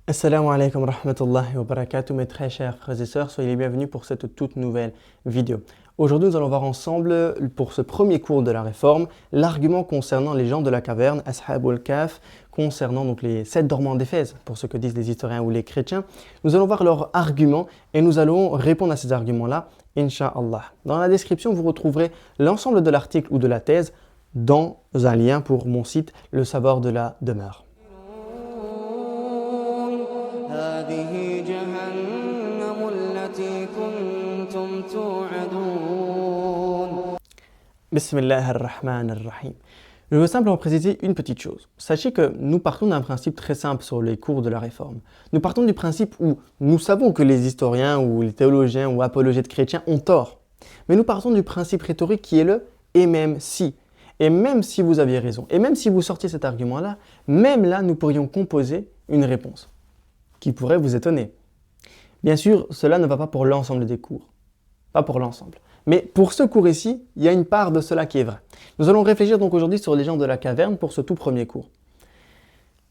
Assalamu alaikum wa rahmatullahi wa barakatuh, mes très chers frères et sœurs, soyez les bienvenus pour cette toute nouvelle vidéo. Aujourd'hui, nous allons voir ensemble, pour ce premier cours de la réforme, l'argument concernant les gens de la caverne, Ashabul Kahf, concernant donc les 7 dormants d'Éphèse, pour ce que disent les historiens ou les chrétiens. Nous allons voir leurs arguments et nous allons répondre à ces arguments-là, Inch'Allah. Dans la description, vous retrouverez l'ensemble de l'article ou de la thèse dans un lien pour mon site, Le Savoir de la Demeure. هذه جهنم التي كنتم توعدون. Bismillah ar-Rahman ar-Rahim. Je veux simplement préciser une petite chose. Sachez que nous partons d'un principe très simple sur les cours de la Réforme. Nous partons du principe où nous savons que les historiens ou les théologiens ou apologètes chrétiens ont tort. Mais nous partons du principe rhétorique qui est le « et même si ». Et même si vous aviez raison, et même si vous sortiez cet argument-là, même là, nous pourrions composer une réponse qui pourrait vous étonner. Bien sûr, cela ne va pas pour l'ensemble des cours. Pas pour l'ensemble. Mais pour ce cours ici, il y a une part de cela qui est vrai. Nous allons réfléchir donc aujourd'hui sur les gens de la caverne pour ce tout premier cours.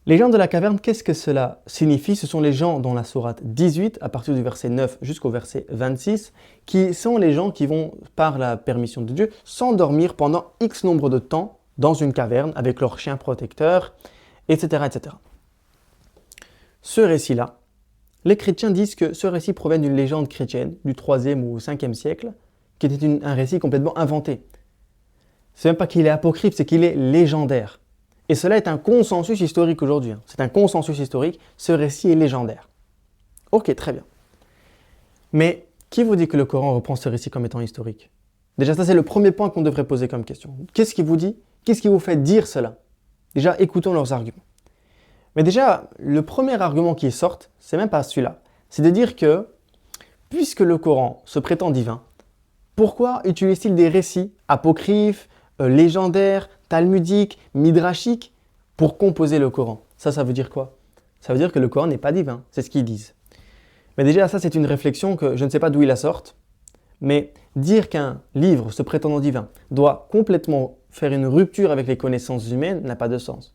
Les gens de la caverne, qu'est-ce que cela signifie? Ce sont les gens dans la sourate 18, à partir du verset 9 jusqu'au verset 26, qui sont les gens qui vont, par la permission de Dieu, s'endormir pendant X nombre de temps dans une caverne avec leur chien protecteur, etc. etc. Ce récit-là, les chrétiens disent que ce récit provient d'une légende chrétienne du 3e ou 5e siècle, qui était un récit complètement inventé. C'est même pas qu'il est apocryphe, c'est qu'il est légendaire. Et cela est un consensus historique aujourd'hui. C'est un consensus historique, ce récit est légendaire. Ok, très bien. Mais qui vous dit que le Coran reprend ce récit comme étant historique? Déjà, ça c'est le premier point qu'on devrait poser comme question. Qu'est-ce qui vous dit? Qu'est-ce qui vous fait dire cela? Déjà, écoutons leurs arguments. Mais déjà, le premier argument qui sort, c'est même pas celui-là. C'est de dire que, puisque le Coran se prétend divin, pourquoi utilise-t-il des récits apocryphes, légendaires, talmudiques, midrashiques pour composer le Coran? Ça veut dire quoi? Ça veut dire que le Coran n'est pas divin, c'est ce qu'ils disent. Mais déjà, ça c'est une réflexion que je ne sais pas d'où il la sorte, mais dire qu'un livre se prétendant divin doit complètement faire une rupture avec les connaissances humaines n'a pas de sens.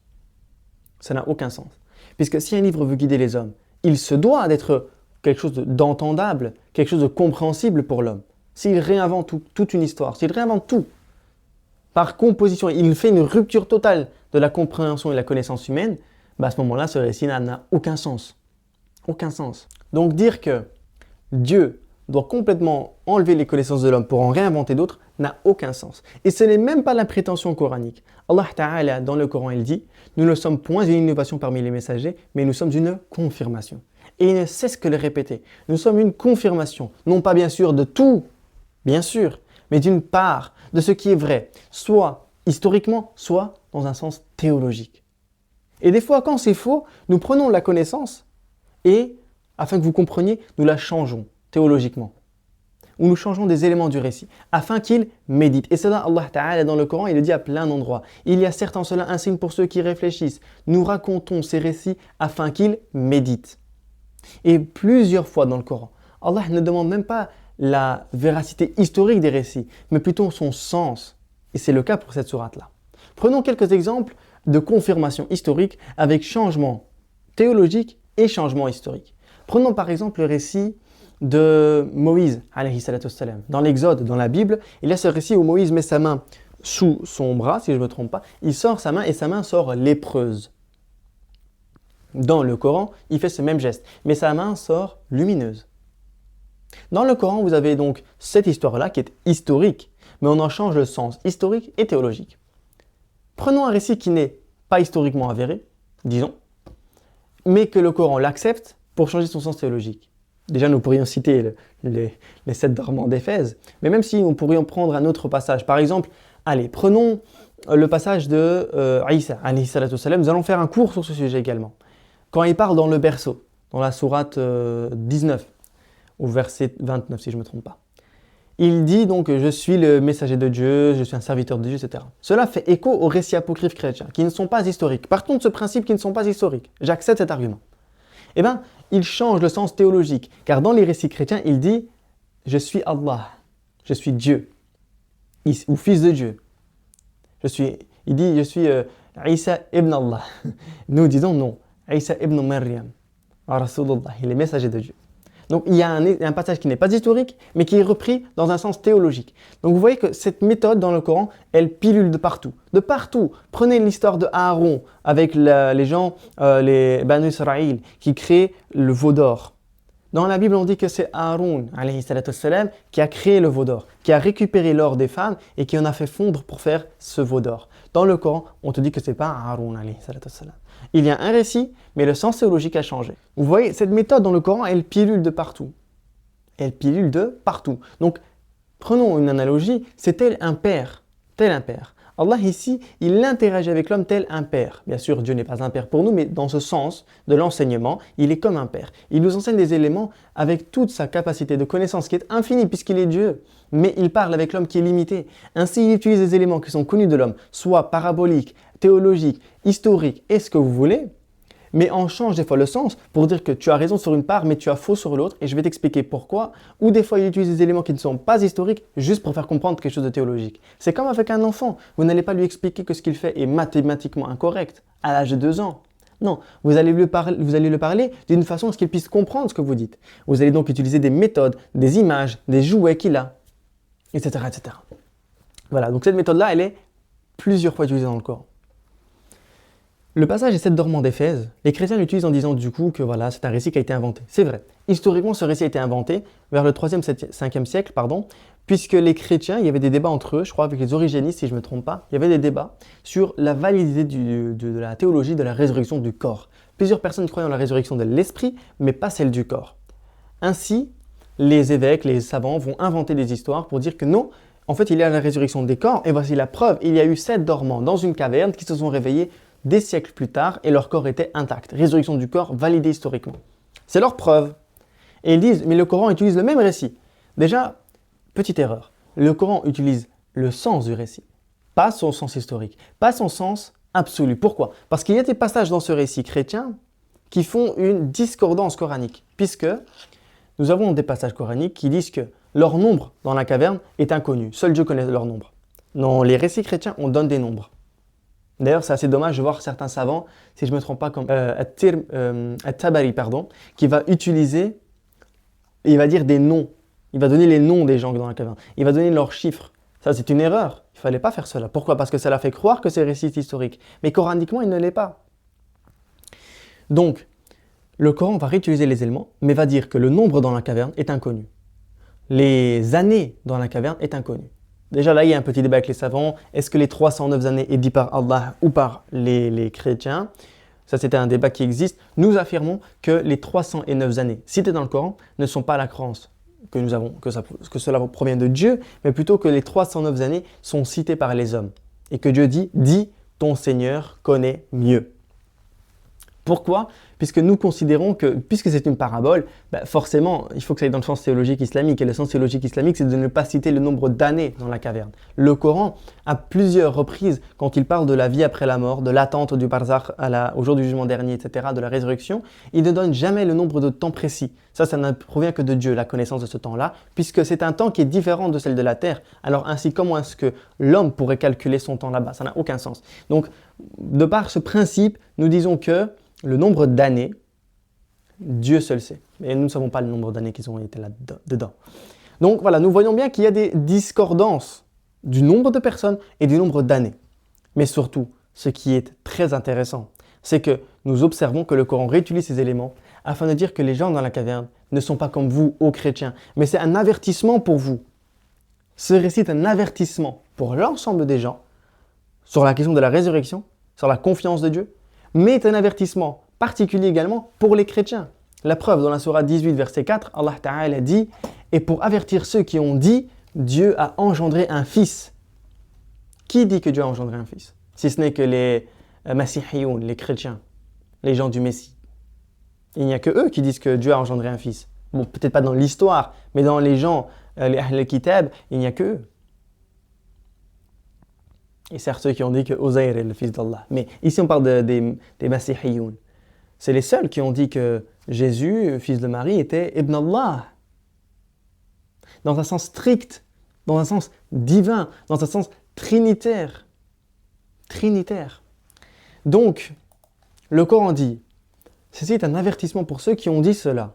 Ça n'a aucun sens. Puisque si un livre veut guider les hommes, il se doit d'être quelque chose d'entendable, quelque chose de compréhensible pour l'homme. S'il réinvente toute une histoire, s'il réinvente tout, par composition, il fait une rupture totale de la compréhension et de la connaissance humaine, à ce moment-là, ce récit n'a aucun sens. Aucun sens. Donc dire que Dieu doit complètement enlever les connaissances de l'homme pour en réinventer d'autres n'a aucun sens. Et ce n'est même pas la prétention coranique. Allah Ta'ala, dans le Coran, il dit « Nous ne sommes point une innovation parmi les messagers, mais nous sommes une confirmation. » Et il ne cesse que le répéter. Nous sommes une confirmation, non pas bien sûr de tout, bien sûr, mais d'une part de ce qui est vrai, soit historiquement, soit dans un sens théologique. Et des fois, quand c'est faux, nous prenons la connaissance et, afin que vous compreniez, nous la changeons théologiquement. Ou nous changeons des éléments du récit, afin qu'ils méditent. Et cela, Allah Ta'ala, dans le Coran, il le dit à plein d'endroits. Il y a certes en cela un signe pour ceux qui réfléchissent. Nous racontons ces récits afin qu'ils méditent. Et plusieurs fois dans le Coran, Allah ne demande même pas la véracité historique des récits, mais plutôt son sens. Et c'est le cas pour cette sourate-là. Prenons quelques exemples de confirmation historique avec changement théologique et changement historique. Prenons par exemple le récit de Moïse, alayhi salatu wassalam. Dans l'Exode, dans la Bible, il y a ce récit où Moïse met sa main sous son bras, si je ne me trompe pas, il sort sa main et sa main sort lépreuse. Dans le Coran, il fait ce même geste, mais sa main sort lumineuse. Dans le Coran, vous avez donc cette histoire-là qui est historique, mais on en change le sens historique et théologique. Prenons un récit qui n'est pas historiquement avéré, disons, mais que le Coran l'accepte pour changer son sens théologique. Déjà, nous pourrions citer les 7 dormants d'Éphèse, mais même si nous pourrions prendre un autre passage. Par exemple, allez, prenons le passage de Isa, alayhi salatu wassalam. Nous allons faire un cours sur ce sujet également. Quand il parle dans le berceau, dans la sourate 19, au verset 29, si je ne me trompe pas. Il dit donc « Je suis le messager de Dieu, je suis un serviteur de Dieu, etc. » Cela fait écho aux récits apocryphes chrétiens, qui ne sont pas historiques. Partons de ce principe qu'ils ne sont pas historiques. J'accepte cet argument. Eh bien, il change le sens théologique, car dans les récits chrétiens, il dit « Je suis Allah, je suis Dieu, ou fils de Dieu. » Il dit « Je suis Isa ibn Allah. » Nous disons non, Isa ibn Maryam. Rasulullah, il est messager de Dieu. Donc il y a un passage qui n'est pas historique, mais qui est repris dans un sens théologique. Donc vous voyez que cette méthode dans le Coran, elle pilule de partout. De partout. Prenez l'histoire de Aaron avec les gens, les Banu Israël, qui créent le veau d'or. Dans la Bible, on dit que c'est Aaron, alayhi salatu wassalam, qui a créé le veau d'or, qui a récupéré l'or des femmes et qui en a fait fondre pour faire ce veau d'or. Dans le Coran, on te dit que ce n'est pas Aaron, alayhi salatu wassalam. Il y a un récit, mais le sens théologique a changé. Vous voyez, cette méthode dans le Coran, elle pilule de partout. Elle pilule de partout. Donc, prenons une analogie, c'est tel un père. Tel un père. Allah ici, il interagit avec l'homme tel un père. Bien sûr, Dieu n'est pas un père pour nous, mais dans ce sens de l'enseignement, il est comme un père. Il nous enseigne des éléments avec toute sa capacité de connaissance qui est infinie puisqu'il est Dieu. Mais il parle avec l'homme qui est limité. Ainsi, il utilise des éléments qui sont connus de l'homme, soit paraboliques, théologiques, historiques, et ce que vous voulez. Mais on change des fois le sens pour dire que tu as raison sur une part, mais tu as faux sur l'autre, et je vais t'expliquer pourquoi. Ou des fois, il utilise des éléments qui ne sont pas historiques, juste pour faire comprendre quelque chose de théologique. C'est comme avec un enfant. Vous n'allez pas lui expliquer que ce qu'il fait est mathématiquement incorrect à l'âge de 2 ans. Non, vous allez le parler d'une façon à ce qu'il puisse comprendre ce que vous dites. Vous allez donc utiliser des méthodes, des images, des jouets qu'il a, etc., etc. Voilà, donc cette méthode-là, elle est plusieurs fois utilisée dans le Coran. Le passage est 7 dormants d'Éphèse. Les chrétiens l'utilisent en disant du coup que voilà, c'est un récit qui a été inventé. C'est vrai. Historiquement, ce récit a été inventé vers le 3e, 5e siècle, puisque les chrétiens, il y avait des débats entre eux, je crois avec les origénistes, si je ne me trompe pas, il y avait des débats sur la validité de la théologie de la résurrection du corps. Plusieurs personnes croyaient en la résurrection de l'esprit, mais pas celle du corps. Ainsi, les évêques, les savants vont inventer des histoires pour dire que non, en fait, il y a la résurrection des corps, et voici la preuve, il y a eu 7 dormants dans une caverne qui se sont réveillés des siècles plus tard et leur corps était intact. Résurrection du corps validée historiquement. C'est leur preuve. Et ils disent, mais le Coran utilise le même récit. Déjà, petite erreur, le Coran utilise le sens du récit, pas son sens historique, pas son sens absolu. Pourquoi? Parce qu'il y a des passages dans ce récit chrétien qui font une discordance coranique, puisque nous avons des passages coraniques qui disent que leur nombre dans la caverne est inconnu. Seul Dieu connaît leur nombre. Dans les récits chrétiens, on donne des nombres. D'ailleurs, c'est assez dommage de voir certains savants, si je ne me trompe pas, comme At-Tabari, qui va utiliser, il va dire des noms. Il va donner les noms des gens dans la caverne. Il va donner leurs chiffres. Ça, c'est une erreur. Il ne fallait pas faire cela. Pourquoi? Parce que ça l'a fait croire que c'est récit historique. Mais coraniquement, il ne l'est pas. Donc, le Coran va réutiliser les éléments, mais va dire que le nombre dans la caverne est inconnu. Les années dans la caverne est inconnu. Déjà là, il y a un petit débat avec les savants. Est-ce que les 309 années est dit par Allah ou par les chrétiens? Ça, c'était un débat qui existe. Nous affirmons que les 309 années citées dans le Coran ne sont pas la croyance que nous avons, que cela provient de Dieu, mais plutôt que les 309 années sont citées par les hommes. Et que Dieu dit, ton Seigneur connaît mieux. Pourquoi? Puisque nous considérons que, puisque c'est une parabole, forcément, il faut que ça aille dans le sens théologique islamique. Et le sens théologique islamique, c'est de ne pas citer le nombre d'années dans la caverne. Le Coran, à plusieurs reprises, quand il parle de la vie après la mort, de l'attente du barzakh au jour du jugement dernier, etc., de la résurrection, il ne donne jamais le nombre de temps précis. Ça ne provient que de Dieu, la connaissance de ce temps-là, puisque c'est un temps qui est différent de celle de la terre. Alors ainsi, comment est-ce que l'homme pourrait calculer son temps là-bas? Ça n'a aucun sens. Donc, de par ce principe, nous disons que le nombre d'années, Dieu seul sait. Et nous ne savons pas le nombre d'années qu'ils ont été là-dedans. Donc voilà, nous voyons bien qu'il y a des discordances du nombre de personnes et du nombre d'années. Mais surtout, ce qui est très intéressant, c'est que nous observons que le Coran réutilise ces éléments afin de dire que les gens dans la caverne ne sont pas comme vous, ô chrétiens, mais c'est un avertissement pour vous. Ce récit est un avertissement pour l'ensemble des gens sur la question de la résurrection, sur la confiance de Dieu, mais est un avertissement particulier également pour les chrétiens. La preuve, dans la sourate 18, verset 4, Allah Ta'ala dit « Et pour avertir ceux qui ont dit, Dieu a engendré un fils. » Qui dit que Dieu a engendré un fils? Si ce n'est que les Masihiyoun, les chrétiens, les gens du Messie. Il n'y a que eux qui disent que Dieu a engendré un fils. Bon, peut-être pas dans l'histoire, mais dans les gens, les Ahl al-Kitab, il n'y a que eux. Et certes, ceux qui ont dit que Uzair est le fils d'Allah. Mais ici, on parle des Masihiyoun. C'est les seuls qui ont dit que Jésus, fils de Marie, était Ibn Allah. Dans un sens strict, dans un sens divin, dans un sens trinitaire. Trinitaire. Donc, le Coran dit, ceci est un avertissement pour ceux qui ont dit cela.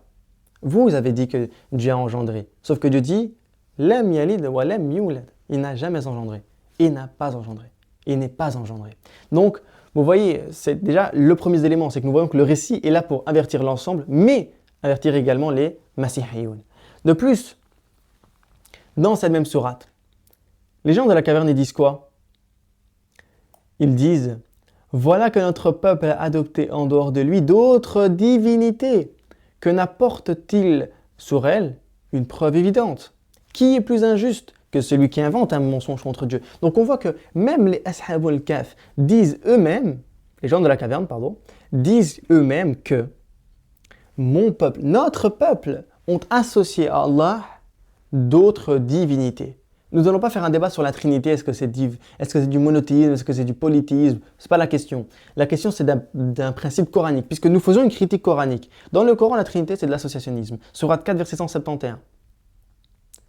Vous avez dit que Dieu a engendré. Sauf que Dieu dit Lam yalid wa lam yulad. Il n'a jamais engendré. Il n'a pas engendré. Il n'est pas engendré. Donc, vous voyez, c'est déjà le premier élément, c'est que nous voyons que le récit est là pour avertir l'ensemble, mais avertir également les Masihiyoun. De plus, dans cette même sourate, les gens de la caverne ils disent quoi? Ils disent voilà que notre peuple a adopté en dehors de lui d'autres divinités. Que n'apporte-t-il sur elles une preuve évidente? Qui est plus injuste que celui qui invente un mensonge contre Dieu? Donc on voit que même les Ashabul Kahf disent eux-mêmes, les gens de la caverne, pardon, disent eux-mêmes que mon peuple, notre peuple, ont associé à Allah d'autres divinités. Nous n'allons pas faire un débat sur la Trinité, est-ce que c'est du monothéisme, est-ce que c'est du polythéisme, ce n'est pas la question. La question c'est d'un principe coranique, puisque nous faisons une critique coranique. Dans le Coran, la Trinité c'est de l'associationnisme. Sourate 4, verset 171.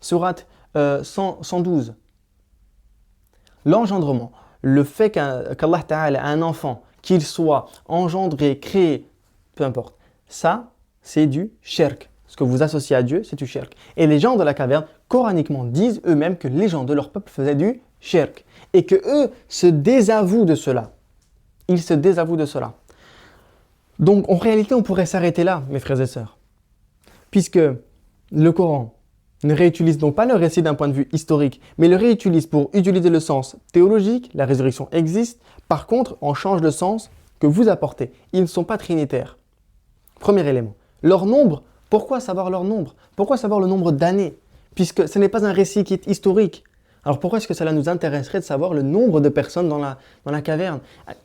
Sourate 112. L'engendrement, le fait qu'Allah Ta'ala a un enfant, qu'il soit engendré, créé, peu importe, ça c'est du shirk. Ce que vous associez à Dieu, c'est du shirk. Et les gens de la caverne, coraniquement, disent eux-mêmes que les gens de leur peuple faisaient du shirk. Et que eux se désavouent de cela. Ils se désavouent de cela. Donc, en réalité, on pourrait s'arrêter là, mes frères et sœurs. Puisque le Coran ne réutilise donc pas le récit d'un point de vue historique, mais le réutilise pour utiliser le sens théologique, la résurrection existe. Par contre, on change le sens que vous apportez. Ils ne sont pas trinitaires. Premier élément. Leur nombre. Pourquoi savoir leur nombre? Pourquoi savoir le nombre d'années? Puisque ce n'est pas un récit qui est historique. Alors pourquoi est-ce que cela nous intéresserait de savoir le nombre de personnes dans la caverne?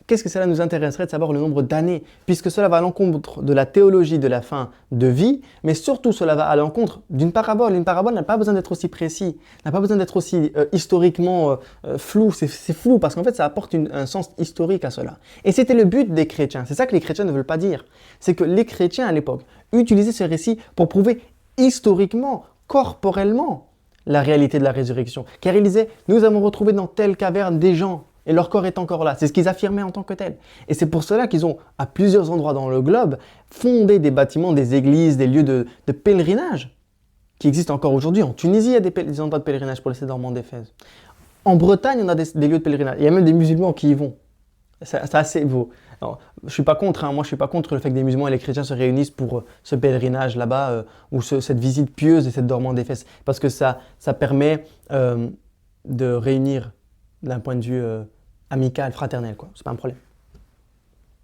Qu'est-ce que cela nous intéresserait de savoir le nombre d'années? Puisque cela va à l'encontre de la théologie de la fin de vie, mais surtout cela va à l'encontre d'une parabole. Une parabole n'a pas besoin d'être aussi précis, n'a pas besoin d'être aussi historiquement flou. C'est flou parce qu'en fait ça apporte un sens historique à cela. Et c'était le but des chrétiens. C'est ça que les chrétiens ne veulent pas dire. C'est que les chrétiens à l'époque utilisaient ce récit pour prouver historiquement, corporellement, la réalité de la résurrection. Car ils disaient, nous avons retrouvé dans telle caverne des gens et leur corps est encore là. C'est ce qu'ils affirmaient en tant que tel. Et c'est pour cela qu'ils ont, à plusieurs endroits dans le globe, fondé des bâtiments, des églises, des lieux de pèlerinage qui existent encore aujourd'hui. En Tunisie, il y a des endroits de pèlerinage pour les sept dormants d'Éphèse. En Bretagne, on a des lieux de pèlerinage. Il y a même des musulmans qui y vont. C'est assez beau. Alors, je suis pas contre, moi je suis pas contre le fait que des musulmans et les chrétiens se réunissent pour ce pèlerinage là-bas ou cette visite pieuse et cette dormant d'Éphèse parce que ça permet de réunir d'un point de vue amical, fraternel, quoi. C'est pas un problème.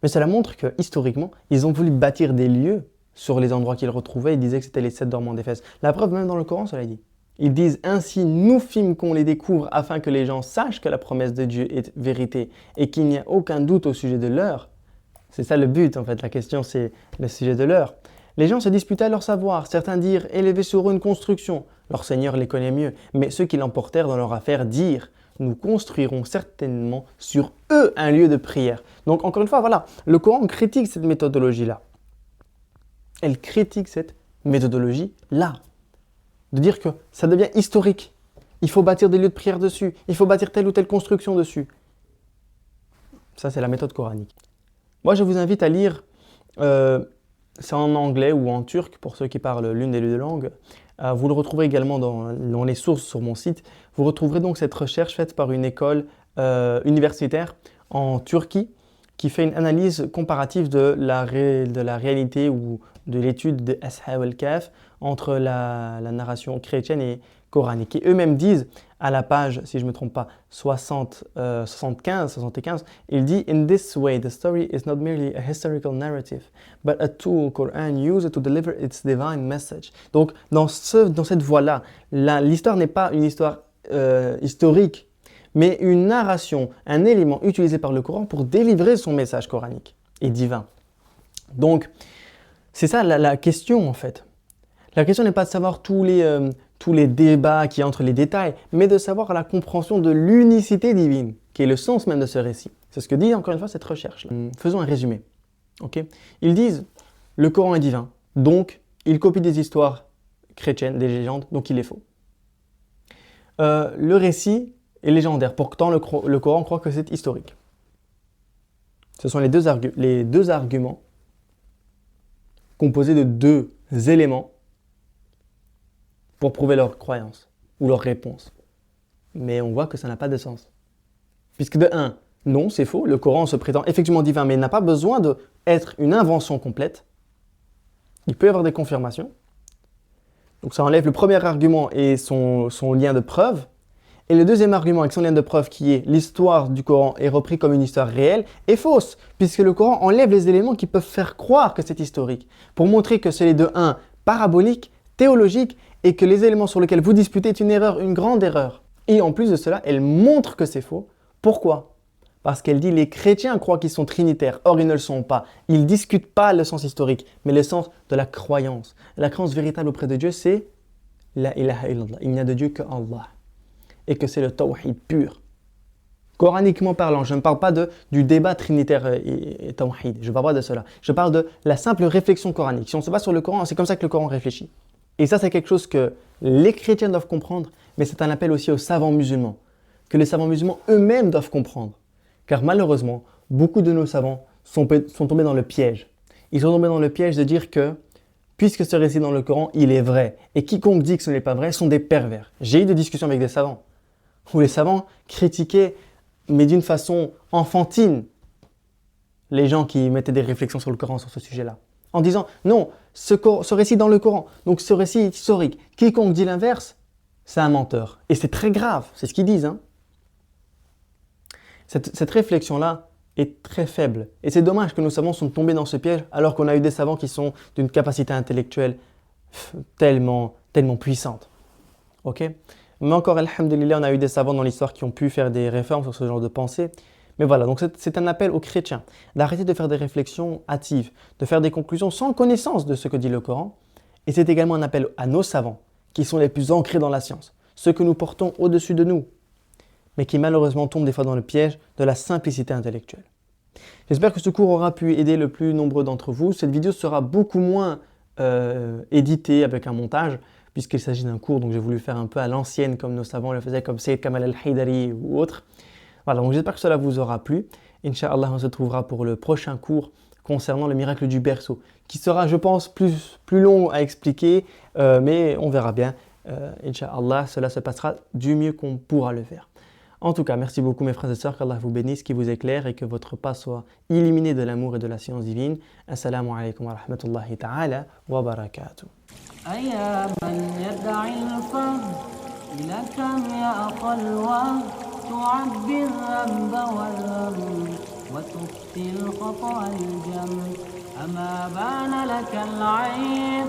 Mais cela montre que historiquement, ils ont voulu bâtir des lieux sur les endroits qu'ils retrouvaient. Ils disaient que c'était les sept dormants d'Éphèse. La preuve, même dans le Coran, cela dit. Ils disent ainsi, nous fîmes qu'on les découvre afin que les gens sachent que la promesse de Dieu est vérité et qu'il n'y a aucun doute au sujet de l'heure. C'est ça le but en fait, la question c'est le sujet de l'heure. Les gens se disputaient leur savoir, certains dirent élever sur eux une construction, leur Seigneur les connaît mieux, mais ceux qui l'emportèrent dans leur affaire dirent nous construirons certainement sur eux un lieu de prière. Donc encore une fois, voilà, le Coran critique cette méthodologie-là. Elle critique cette méthodologie-là. De dire que ça devient historique. Il faut bâtir des lieux de prière dessus. Il faut bâtir telle ou telle construction dessus. Ça, c'est la méthode coranique. Moi, je vous invite à lire, c'est en anglais ou en turc, pour ceux qui parlent l'une des deux langues. Vous le retrouverez également dans les sources sur mon site. Vous retrouverez donc cette recherche faite par une école universitaire en Turquie qui fait une analyse comparative de la réalité ou de l'étude de Ashab al-Kahf entre la narration chrétienne et coranique. Et eux-mêmes disent, à la page, si je ne me trompe pas, 75, ils disent « In this way, the story is not merely a historical narrative, but a tool Quran used to deliver its divine message. » Donc, dans cette voie-là, l'histoire n'est pas une histoire historique, mais une narration, un élément utilisé par le Coran pour délivrer son message coranique et divin. Donc, c'est ça la question en fait. La question n'est pas de savoir tous les débats qui entrent les détails, mais de savoir la compréhension de l'unicité divine, qui est le sens même de ce récit. C'est ce que dit encore une fois cette recherche. Faisons un résumé. Okay. Ils disent, le Coran est divin, donc il copie des histoires chrétiennes, des légendes, donc il est faux. Le récit est légendaire, pourtant le Coran croit que c'est historique. Ce sont les deux arguments composé de 2 éléments pour prouver leur croyance ou leur réponse. Mais on voit que ça n'a pas de sens. Puisque de 1, non, c'est faux, le Coran se prétend effectivement divin, mais il n'a pas besoin d'être une invention complète. Il peut y avoir des confirmations. Donc ça enlève le premier argument et son lien de preuve. Et le deuxième argument avec son lien de preuve qui est l'histoire du Coran est repris comme une histoire réelle est fausse, puisque le Coran enlève les éléments qui peuvent faire croire que c'est historique, pour montrer que c'est de 1 parabolique, théologique, et que les éléments sur lesquels vous disputez est une erreur, une grande erreur. Et en plus de cela, elle montre que c'est faux. Pourquoi ? Parce qu'elle dit les chrétiens croient qu'ils sont trinitaires. Or, ils ne le sont pas. Ils ne discutent pas le sens historique, mais le sens de la croyance. La croyance véritable auprès de Dieu, c'est La ilaha illallah. Il n'y a de Dieu que Allah. Et que c'est le tawhid pur. Coraniquement parlant, je ne parle pas du débat trinitaire et tawhid. Je ne parle pas de cela. Je parle de la simple réflexion coranique. Si on se base sur le Coran, c'est comme ça que le Coran réfléchit. Et ça, c'est quelque chose que les chrétiens doivent comprendre, mais c'est un appel aussi aux savants musulmans, que les savants musulmans eux-mêmes doivent comprendre. Car malheureusement, beaucoup de nos savants sont tombés dans le piège. Ils sont tombés dans le piège de dire que, puisque ce récit dans le Coran, il est vrai, et quiconque dit que ce n'est pas vrai sont des pervers. J'ai eu des discussions avec des savants, où les savants critiquaient, mais d'une façon enfantine, les gens qui mettaient des réflexions sur le Coran sur ce sujet-là. En disant, non, ce récit dans le Coran, donc ce récit est historique, quiconque dit l'inverse, c'est un menteur. Et c'est très grave, c'est ce qu'ils disent. Hein. Cette réflexion-là est très faible. Et c'est dommage que nos savants sont tombés dans ce piège alors qu'on a eu des savants qui sont d'une capacité intellectuelle tellement puissante. Ok ? Mais encore, alhamdulillah, on a eu des savants dans l'histoire qui ont pu faire des réformes sur ce genre de pensée. Mais voilà, donc c'est un appel aux chrétiens d'arrêter de faire des réflexions hâtives, de faire des conclusions sans connaissance de ce que dit le Coran. Et c'est également un appel à nos savants qui sont les plus ancrés dans la science, ceux que nous portons au-dessus de nous, mais qui malheureusement tombent des fois dans le piège de la simplicité intellectuelle. J'espère que ce cours aura pu aider le plus nombreux d'entre vous. Cette vidéo sera beaucoup moins éditée avec un montage, puisqu'il s'agit d'un cours, donc j'ai voulu faire un peu à l'ancienne comme nos savants le faisaient, comme Sayyid Kamal al-Haydari ou autres. Voilà, donc j'espère que cela vous aura plu. Inch'Allah, on se retrouvera pour le prochain cours concernant le miracle du berceau, qui sera, je pense, plus long à expliquer, mais on verra bien. Inch'Allah, cela se passera du mieux qu'on pourra le faire. En tout cas, merci beaucoup mes frères et sœurs, qu'Allah vous bénisse, qu'il vous éclaire et que votre pas soit illuminé de l'amour et de la science divine. Assalamu alaikum wa rahmatullahi ta'ala wa barakatuh. تعبي الذنب والهم وتخفي الخطأ الجم أما بان لك العيب